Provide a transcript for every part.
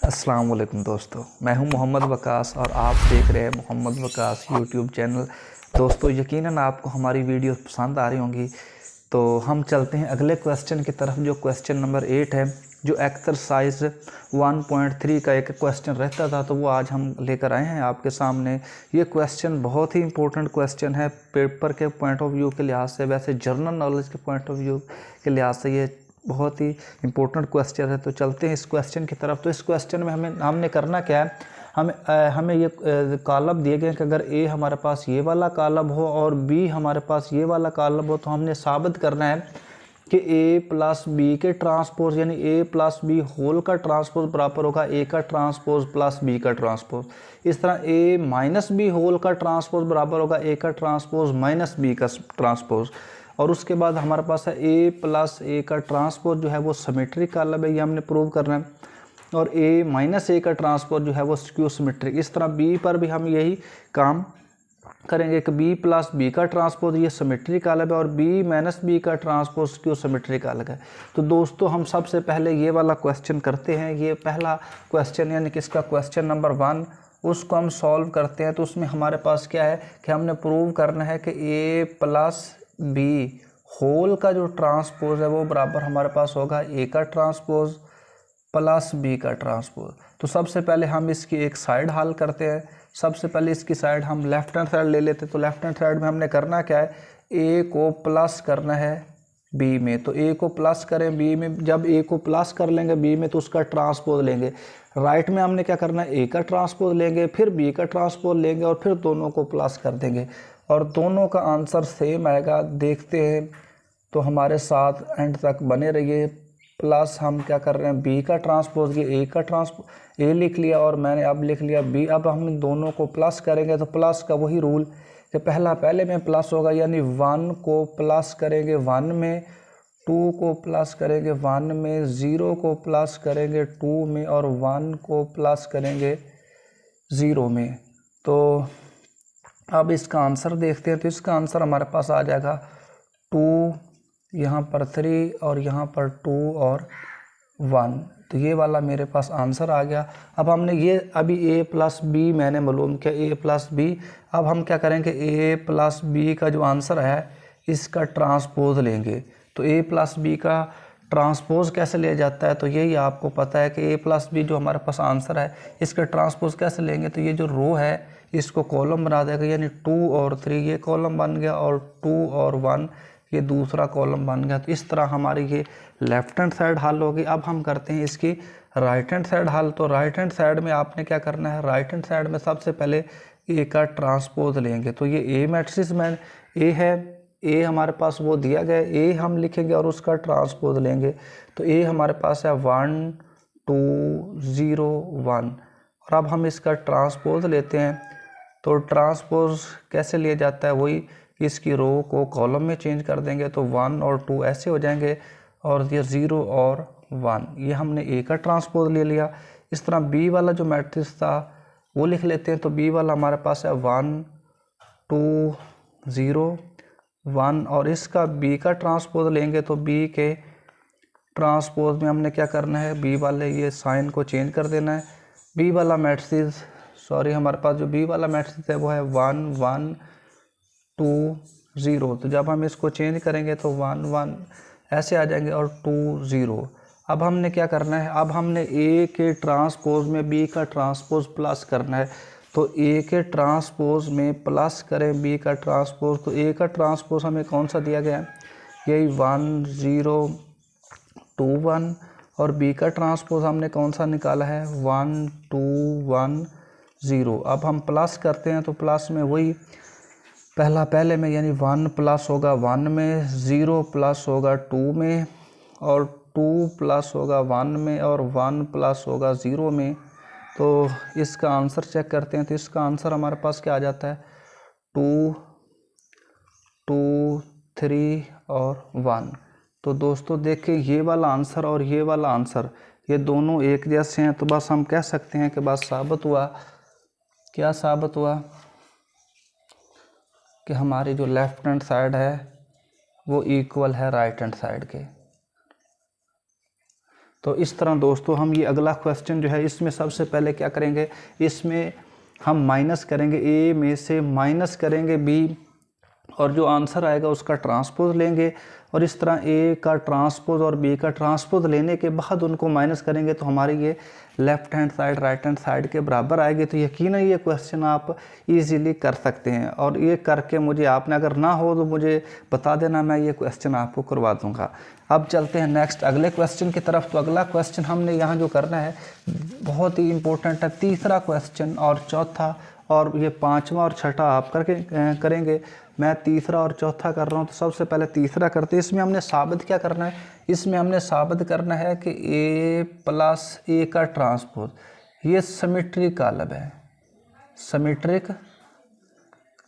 अस्सलाम वालेकुम दोस्तों, मैं हूं मोहम्मद वकास और आप देख रहे हैं मोहम्मद वकास यूट्यूब चैनल। दोस्तों यकीनन आपको हमारी वीडियो पसंद आ रही होंगी, तो हम चलते हैं अगले क्वेश्चन की तरफ, जो क्वेश्चन नंबर 8 है। जो एक्सरसाइज 1.3 का एक क्वेश्चन रहता था, तो वो आज हम लेकर आए हैं आपके सामने। ये क्वेश्चन बहुत ही इंपॉर्टेंट क्वेश्चन है पेपर के पॉइंट ऑफ व्यू के लिहाज से, वैसे जनरल नॉलेज के पॉइंट ऑफ व्यू के लिहाज से ये बहुत ही इंपॉर्टेंट क्वेश्चन है। तो चलते हैं इस क्वेश्चन की तरफ। तो इस क्वेश्चन में हमने करना क्या है, हमें ये कॉलम दिए गए कि अगर ए हमारे पास ये वाला कॉलम हो और बी हमारे पास ये वाला कॉलम हो, तो हमने साबित करना है कि ए प्लस बी के ट्रांसपोज यानी ए प्लस बी होल का ट्रांसपोज बराबर होगा ए का ट्रांसपोज प्लस बी का ट्रांसपोज। इस तरह ए माइनस बी होल का ट्रांसपोज बराबर होगा ए का ट्रांसपोज माइनस बी का ट्रांसपोज। और उसके बाद हमारे पास है ए प्लस ए का ट्रांसपोज जो है वो सिमेट्रिक कॉलम है, ये हमने प्रूव करना है। और ए माइनस ए का ट्रांसपोज जो है वो स्क्यू सिमेट्रिक। इस तरह बी पर भी हम यही काम करेंगे कि बी प्लस बी का ट्रांसपोज ये सिमेट्रिक अलग है और बी माइनस बी का ट्रांसपोज क्यों सिमेट्रिक अलग है। तो दोस्तों हम सबसे पहले ये वाला क्वेश्चन करते हैं। ये पहला क्वेश्चन यानी कि इसका क्वेश्चन नंबर 1, उसको हम सॉल्व करते हैं। तो उसमें हमारे पास क्या है कि हमने प्रूव करना है कि ए प्लस बी होल का जो ट्रांसपोज है वो बराबर हमारे पास होगा ए का ट्रांसपोज प्लस बी का ट्रांसपोज। तो सबसे पहले हम इसकी एक साइड हल करते हैं। सबसे पहले इसकी साइड हम लेफ्ट हैंड साइड ले लेते हैं। तो लेफ्ट हैंड साइड में हमने करना क्या है, ए को प्लस करना है बी में। तो ए को प्लस करें बी में, जब ए को प्लस कर लेंगे बी में तो उसका ट्रांसपोज लेंगे। राइट में हमने क्या करना है, ए का ट्रांसपोज लेंगे, फिर बी का ट्रांसपोज लेंगे और फिर दोनों को प्लस कर देंगे और दोनों का आंसर सेम आएगा। देखते हैं, तो हमारे साथ एंड तक बने रहिए। प्लस हम क्या कर रहे हैं, बी का ट्रांसपोज, ये ए का ट्रांसपोज ए लिख लिया और मैंने अब लिख लिया बी। अब हम दोनों को प्लस करेंगे तो प्लस का वही रूल कि पहला पहले में प्लस होगा, यानी 1 को प्लस करेंगे 1 में, 2 को प्लस करेंगे 1 में, 0 को प्लस करेंगे 2 में और 1 को प्लस करेंगे 0 में। तो अब इसका आंसर देखते हैं। तो इसका आंसर हमारे पास आ जाएगा 2, यहाँ पर 3 और यहाँ पर 2 और 1। तो ये वाला मेरे पास आंसर आ गया। अब हमने ये अभी a प्लस बी मैंने मालूम किया, a प्लस बी। अब हम क्या करेंगे, a प्लस बी का जो आंसर है इसका ट्रांसपोज लेंगे। तो a प्लस बी का ट्रांसपोज कैसे लिया जाता है, तो यही आपको पता है कि a प्लस बी जो हमारे पास आंसर है इसका ट्रांसपोज कैसे लेंगे। तो ये जो रो है इसको कॉलम बना देगा, यानी 2 और 3 ये कॉलम बन गया और 2 और 1 ये दूसरा कॉलम बन गया। तो इस तरह हमारी ये लेफ्ट हैंड साइड हल होगी। अब हम करते हैं इसकी राइट हैंड साइड हल। तो राइट हैंड साइड में आपने क्या करना है, राइट हैंड साइड में सबसे पहले ए का ट्रांसपोज लेंगे। तो ये ए मैट्रिक्स में ए है, ए हमारे पास वो दिया गया, ए हम लिखेंगे और उसका ट्रांसपोज लेंगे। तो ए हमारे पास है 1 2 0 1 और अब हम इसका ट्रांसपोज लेते हैं। तो ट्रांसपोज कैसे लिया जाता है, वही इसकी रो को कॉलम में चेंज कर देंगे। तो 1 और 2 ऐसे हो जाएंगे और ये 0 और 1 ये हमने ए का ट्रांसपोज ले लिया। इस तरह बी वाला जो मैट्रिक्स था वो लिख लेते हैं। तो बी वाला हमारे पास है 1 2 0 1 और इसका बी का ट्रांसपोज लेंगे। तो बी के ट्रांसपोज में हमने क्या करना है, बी वाले ये साइन को चेंज कर देना है। बी वाला मैट्रिक्स हमारे पास जो बी वाला मैट्रिक्स है वो है 1 1 2 0। तो जब हम इसको चेंज करेंगे तो 1 1 ऐसे आ जाएंगे और 2 0। अब हमने क्या करना है, अब हमने ए के ट्रांसपोज में बी का ट्रांसपोज प्लस करना है। तो ए के ट्रांसपोज में प्लस करें बी का ट्रांसपोज। तो ए का ट्रांसपोज हमें कौन सा दिया गया है, यही 1 0 2 1 और बी का ट्रांसपोज हमने कौन सा निकाला है 1 2 1 0। अब हम प्लस करते हैं तो प्लस में वही पहला पहले में, यानी 1 प्लस होगा 1 में, 0 प्लस होगा 2 में और 2 प्लस होगा 1 में और 1 प्लस होगा 0 में। तो इसका आंसर चेक करते हैं। तो इसका आंसर हमारे पास क्या आ जाता है 2 2 3 और 1। तो दोस्तों देखिए ये वाला आंसर और ये वाला आंसर ये दोनों एक जैसे हैं। तो बस हम कह सकते हैं कि बस साबित हुआ, क्या साबित हुआ कि हमारी जो लेफ्ट हैंड साइड है वो इक्वल है राइट हैंड साइड के। तो इस तरह दोस्तों हम ये अगला क्वेश्चन जो है इसमें सबसे पहले क्या करेंगे, इसमें हम माइनस करेंगे, ए में से माइनस करेंगे बी, और जो आंसर आएगा उसका ट्रांसपोज लेंगे, और इस तरह ए का ट्रांसपोज और बी का ट्रांसपोज लेने के बाद उनको माइनस करेंगे तो हमारी ये left hand side right hand side के बराबर आएगी। तो यकीनन ये क्वेश्चन आप इजीली कर सकते हैं, और ये करके मुझे, आपने अगर ना हो तो मुझे बता देना, मैं ये क्वेश्चन आपको करवा दूंगा। अब चलते हैं नेक्स्ट अगले क्वेश्चन की तरफ। तो अगला क्वेश्चन हमने यहाँ जो करना है बहुत ही इम्पोर्टेंट है, तीसरा क्वेश्चन और चौथा, और ये पांचवा और छठा आप करके करेंगे। मैं तीसरा और चौथा कर रहा हूँ, तो सबसे पहले तीसरा करते हैं। इसमें हमने साबित क्या करना है, इसमें हमने साबित करना है कि ए प्लस ए का ट्रांसपोज ये सिमेट्रिक कालब है, सिमेट्रिक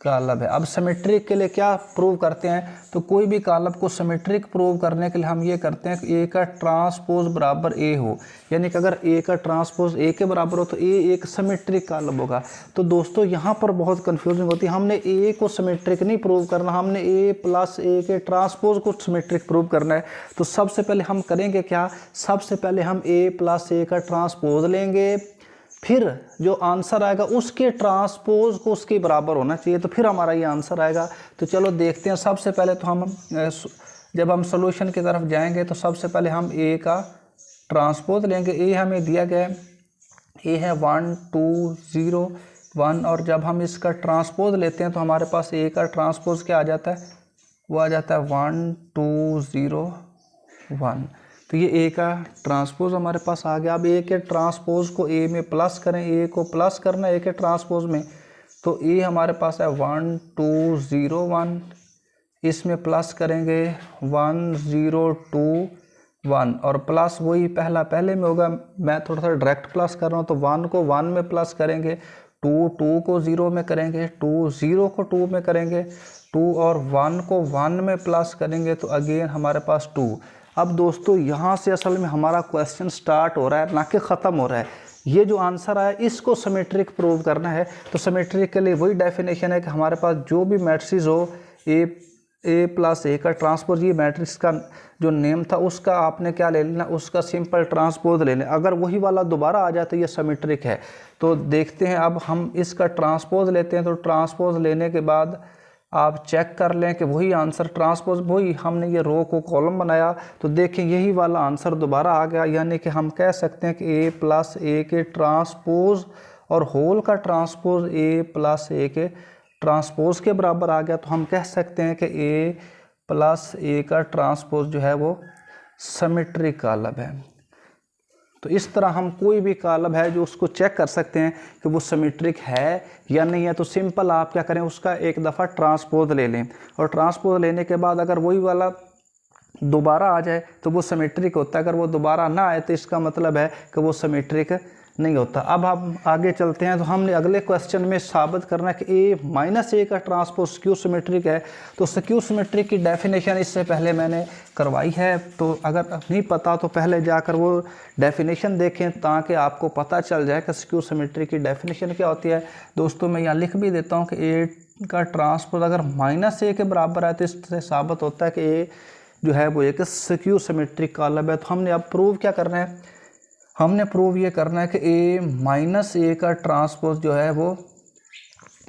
कालब है। अब सिमेट्रिक के लिए क्या प्रूव करते हैं, तो कोई भी कालब को सिमेट्रिक प्रूव करने के लिए हम ये करते हैं कि ए का ट्रांसपोज बराबर ए हो, यानी कि अगर ए का ट्रांसपोज ए के बराबर हो तो ए एक सिमेट्रिक कालब होगा। तो दोस्तों यहाँ पर बहुत कंफ्यूजिंग होती है, हमने ए को सिमेट्रिक नहीं प्रूव करना, हमने ए प्लस ए के ट्रांसपोज को सिमेट्रिक प्रूव करना है। तो सबसे पहले हम करेंगे क्या, सबसे पहले हम ए प्लस ए का ट्रांसपोज लेंगे, फिर जो आंसर आएगा उसके ट्रांसपोज को उसके बराबर होना चाहिए, तो फिर हमारा ये आंसर आएगा। तो चलो देखते हैं। सबसे पहले तो हम जब हम सॉल्यूशन की तरफ जाएंगे तो सबसे पहले हम ए का ट्रांसपोज लेंगे। ए हमें दिया गया है, ए है 1 2 0 1, और जब हम इसका ट्रांसपोज लेते हैं तो हमारे पास ए का ट्रांसपोज क्या आ जाता है, वो आ जाता है 1 2 0 1। तो ये ए का ट्रांसपोज हमारे पास आ गया। अब ए के ट्रांसपोज को ए में प्लस करें, ए को प्लस करना है ए के ट्रांसपोज में, तो ए हमारे पास है 1 2 0 1, इसमें प्लस करेंगे 1 0 2 1, और प्लस वही पहला पहले में होगा, मैं थोड़ा सा डायरेक्ट प्लस कर रहा हूँ। तो 1 को 1 में प्लस करेंगे, 2 को 0 में करेंगे, 2 0 को 2 में करेंगे, 2 और 1 को 1 में प्लस करेंगे, तो अगेन हमारे पास 2। अब दोस्तों यहाँ से असल में हमारा क्वेश्चन स्टार्ट हो रहा है, ना कि ख़त्म हो रहा है। ये जो आंसर आया इसको सिमेट्रिक प्रूव करना है। तो सिमेट्रिक के लिए वही डेफिनेशन है कि हमारे पास जो भी मैट्रिक्स हो, ए प्लस ए का ट्रांसपोज, ये मैट्रिक्स का जो नेम था उसका आपने क्या ले लेना, उसका सिंपल ट्रांसपोज ले लेना। अगर वही वाला दोबारा आ जाए तो ये सिमेट्रिक है। तो देखते हैं, अब हम इसका ट्रांसपोज लेते हैं। तो ट्रांसपोज लेने के बाद आप चेक कर लें कि वही आंसर ट्रांसपोज, वही हमने ये रो को कॉलम बनाया तो देखें यही वाला आंसर दोबारा आ गया। यानी कि हम कह सकते हैं कि ए प्लस ए के ट्रांसपोज और होल का ट्रांसपोज ए प्लस ए के ट्रांसपोज के बराबर आ गया। तो हम कह सकते हैं कि ए प्लस ए का ट्रांसपोज जो है वो सिमेट्रिक कालब है। तो इस तरह हम कोई भी कालब है जो उसको चेक कर सकते हैं कि वो सिमेट्रिक है या नहीं है। तो सिंपल आप क्या करें, उसका एक दफ़ा ट्रांसपोज ले लें, और ट्रांसपोज लेने के बाद अगर वही वाला दोबारा आ जाए तो वो सिमेट्रिक होता है। अगर वो दोबारा ना आए तो इसका मतलब है कि वो सिमेट्रिक नहीं होता। अब हम आगे चलते हैं। तो हमने अगले क्वेश्चन में साबित करना है कि ए माइनस ए का ट्रांसपोज स्क्यू सिमेट्रिक है। तो स्क्यू सिमेट्रिक की डेफिनेशन इससे पहले मैंने करवाई है, तो अगर नहीं पता तो पहले जाकर वो डेफिनेशन देखें ताकि आपको पता चल जाए कि स्क्यू सिमेट्रिक की डेफिनेशन क्या होती है। दोस्तों मैं यहाँ लिख भी देता हूँ कि ए का ट्रांसपोज अगर माइनस ए के बराबर है तो इससे साबित होता है कि ए जो है वो एक स्क्यू सिमेट्रिक कालब है। तो हमने अब प्रूव क्या करना है, हमने प्रूव ये करना है कि ए माइनस ए का ट्रांसपोज जो है वो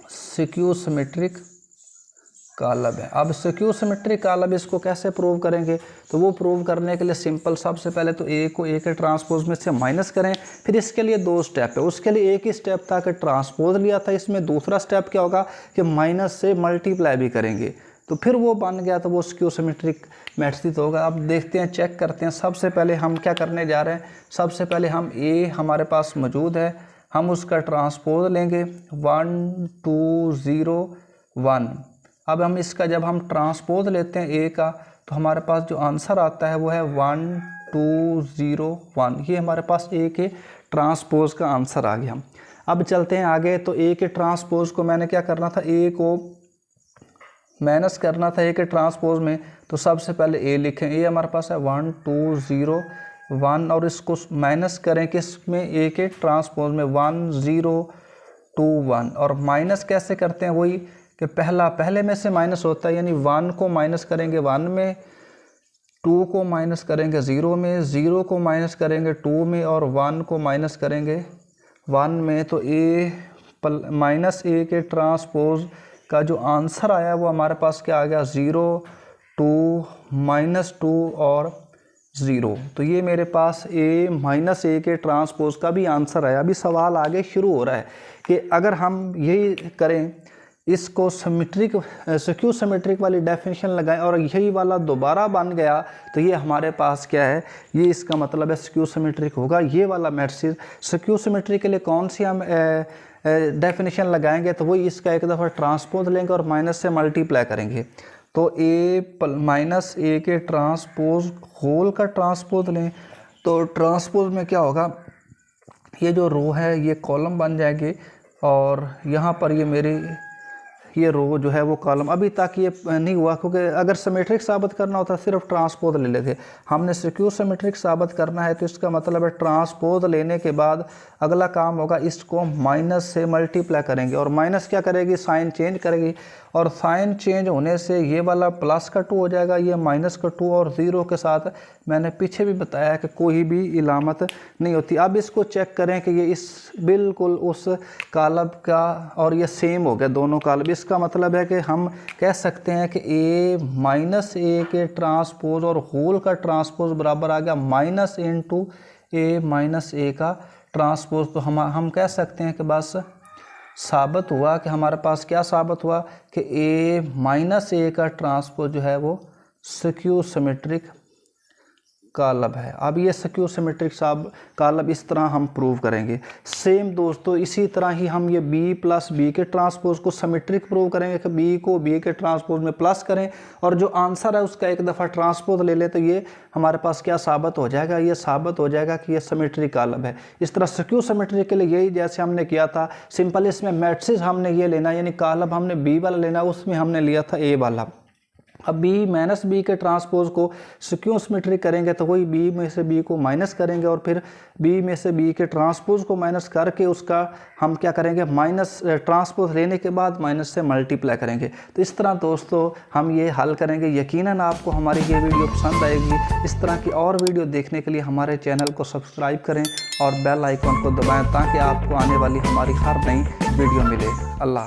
स्क्यू सिमेट्रिक कालब है। अब स्क्यू सिमेट्रिक कालब इसको कैसे प्रूव करेंगे, तो वो प्रूव करने के लिए सिंपल, सबसे पहले तो ए को ए के ट्रांसपोज में से माइनस करें। फिर इसके लिए दो स्टेप है, उसके लिए एक ही स्टेप था कि ट्रांसपोज लिया था, इसमें दूसरा स्टेप क्या होगा कि माइनस से मल्टीप्लाई भी करेंगे, तो फिर वो बन गया, तो वो स्क्यू सिमेट्रिक मैट्रिक्स होगा। अब देखते हैं, चेक करते हैं। सबसे पहले हम क्या करने जा रहे हैं, सबसे पहले हम ए हमारे पास मौजूद है, हम उसका ट्रांसपोज लेंगे 1 2 0 1। अब हम इसका जब हम ट्रांसपोज लेते हैं ए का तो हमारे पास जो आंसर आता है वो है 1 2 0 1। ये हमारे पास ए के ट्रांसपोज का आंसर आ गया। अब चलते हैं आगे। तो ए के ट्रांसपोज को मैंने क्या करना था, ए को माइनस करना था ए के ट्रांसपोज में। तो सबसे पहले ए लिखें, ए हमारे पास है 1 2 0 1, और इसको माइनस करें किस में, ए के ट्रांसपोज में 1 0 2 1। और माइनस कैसे करते हैं, वही कि पहले में से माइनस होता है, यानी 1 को माइनस करेंगे 1 में, 2 को माइनस करेंगे 0 में, 0 को माइनस करेंगे 2 में और 1 को माइनस करेंगे 1 में, तो माइनस ए के ट्रांसपोज का जो आंसर आया वो हमारे पास क्या आ गया 0, 2, -2 और 0। तो ये मेरे पास ए माइनस ए के ट्रांसपोज का भी आंसर आया। अभी सवाल आगे शुरू हो रहा है कि अगर हम यही करें, इसको सिक्यू सिमेट्रिक वाली डेफिनेशन लगाएं और यही वाला दोबारा बन गया, तो ये हमारे पास क्या है, ये इसका मतलब है सिक्यू सिमेट्रिक होगा। ये वाला मैट्रिक्स सिक्यू सिमेट्रिक के लिए कौन सी हम डेफिनेशन लगाएंगे, तो वही इसका एक दफ़ा ट्रांसपोज लेंगे और माइनस से मल्टीप्लाई करेंगे। तो माइनस ए के ट्रांसपोज होल का ट्रांसपोज लें, तो ट्रांसपोज में क्या होगा, ये जो रो है ये कॉलम बन जाएगी और यहाँ पर ये मेरी ये रो जो है वो कॉलम। अभी तक ये नहीं हुआ क्योंकि अगर सिमेट्रिक साबित करना होता सिर्फ ट्रांसपोज ले लेते, हमने सिक्यू सिमेट्रिक साबित करना है, तो इसका मतलब है ट्रांसपोज लेने के बाद अगला काम होगा इसको माइनस से मल्टीप्लाई करेंगे और माइनस क्या करेगी, साइन चेंज करेगी और साइन चेंज होने से ये वाला प्लस का 2 हो जाएगा, ये माइनस का 2 और 0 के साथ मैंने पीछे भी बताया कि कोई भी इलामत नहीं होती। अब इसको चेक करें कि ये इस बिल्कुल उस कॉलम का और ये सेम हो गया दोनों कॉलम। इसका मतलब है कि हम कह सकते हैं कि ए माइनस ए के ट्रांसपोज और होल का ट्रांसपोज बराबर आ गया माइनस इंटू ए माइनस ए का ट्रांसपोज। तो हम कह सकते हैं कि बस साबित हुआ कि हमारे पास क्या साबित हुआ कि ए माइनस ए का ट्रांसपोज जो है वो सिक्यू सिमेट्रिक कॉलम है। अब ये सिक्यू सिमेट्रिक कॉलम इस तरह हम प्रूव करेंगे। सेम दोस्तों इसी तरह ही हम ये b प्लस बी के ट्रांसपोज को सिमेट्रिक प्रूव करेंगे कि b को b के ट्रांसपोज में प्लस करें और जो आंसर है उसका एक दफ़ा ट्रांसपोज ले ले, तो ये हमारे पास क्या साबित हो जाएगा, ये साबित हो जाएगा कि ये सिमेट्रिक कॉलम है। इस तरह सिक्यू सिमेट्रिक के लिए यही जैसे हमने किया था, सिंपल इसमें मैट्रिक्स हमने ये लेना, यानी कॉलम हमने b वाला लेना, उसमें हमने लिया था a वाला। अब b माइनस बी के ट्रांसपोज को सिक्यू सिमेट्रिक करेंगे तो वही b में से b को माइनस करेंगे और फिर b में से b के ट्रांसपोज को माइनस करके उसका हम क्या करेंगे, माइनस ट्रांसपोज लेने के बाद माइनस से मल्टीप्लाई करेंगे। तो इस तरह दोस्तों हम ये हल करेंगे। यकीनन आपको हमारी ये वीडियो पसंद आएगी। इस तरह की और वीडियो देखने के लिए हमारे चैनल को सब्सक्राइब करें और बेल आइकॉन को दबाएँ ताकि आपको आने वाली हमारी हर नई वीडियो मिले। अल्लाह।